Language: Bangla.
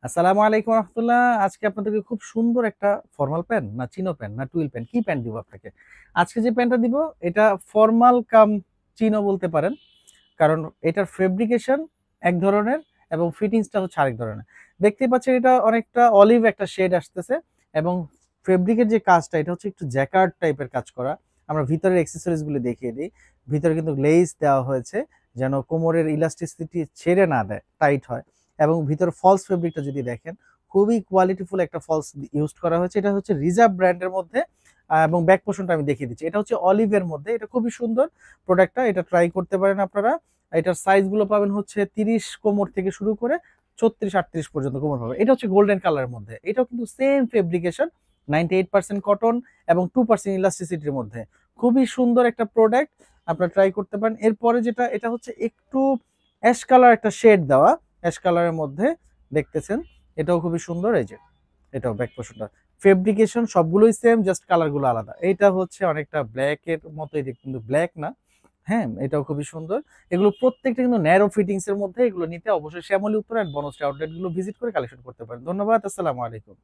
আসসালামু আলাইকুম রহমতুল্লাহ। আজকে আপনাদেরকে খুব সুন্দর একটা ফর্মাল প্যান্ট না চিনো প্যান্ট না টুইল প্যান্ট কি প্যান্ট দিব আপনাকে। আজকে যে প্যান্টটা দিব এটা ফর্মাল কাম চিনো বলতে পারেন, কারণ এটার ফেব্রিকেশন এক ধরনের এবং ফিটিংসটা হচ্ছে আরেক ধরনের। দেখতেই পাচ্ছেন এটা অনেকটা অলিভ একটা শেড আসতেছে এবং ফেব্রিকের যে কাজটা এটা হচ্ছে একটু জ্যাকার্ড টাইপের কাজ করা। আমরা ভিতরের অ্যাক্সেসরিজ গুলো দেখিয়ে দিই। ভিতরে কিন্তু লেস দেওয়া হয়েছে যেন কোমরের ইলাস্টিসিটি ছেড়ে না দেয়, টাইট হয়। এবং ভিতর ফলস ফেব্রিকটা যদি দেখেন, খুবই কোয়ালিটিফুল একটা ফলস ইউজ করা হয়েছে। এটা হচ্ছে রিজার্ভ ব্র্যান্ডের মধ্যে। এবং ব্যাক পোর্শনটা আমি দেখিয়ে দিচ্ছি, এটা হচ্ছে অলিভের মধ্যে। এটা খুবই সুন্দর প্রোডাক্টটা, এটা ট্রাই করতে পারেন আপনারা। এটার সাইজগুলো পাবেন হচ্ছে 30 কোমর থেকে শুরু করে 36-38 পর্যন্ত কোমর পাবেন। এটা হচ্ছে গোল্ডেন কালারের মধ্যে। এটাও কিন্তু সেম ফেব্রিকেশন, 98% কটন এবং 2% ইলাস্টিসিটির মধ্যে। খুবই সুন্দর একটা প্রোডাক্ট, আপনারা ট্রাই করতে পারেন। এরপরে যেটা, এটা হচ্ছে একটু অ্যাশ কালার একটা শেড দেওয়া, অ্যাশ কালারের মধ্যে দেখতেছেন। এটাও খুবই সুন্দর। এই যে এটাও ব্যাক পোর্শনটা, ফেব্রিকেশন সবগুলোই সেম, জাস্ট কালারগুলো আলাদা। এটা হচ্ছে অনেকটা ব্ল্যাক এর মতো, এটা কিন্তু ব্ল্যাক না। হ্যাঁ, এটাও খুবই সুন্দর। এগুলো প্রত্যেকটা কিন্তু ন্যারো ফিটিংস এর মধ্যে। এগুলো নিতে অবশ্যই শ্যামলী উত্তর অ্যান্ড বনশ্রী আউটলেট গুলো ভিজিট করে কালেকশন করতে পারেন। ধন্যবাদ। আসসালামু আলাইকুম।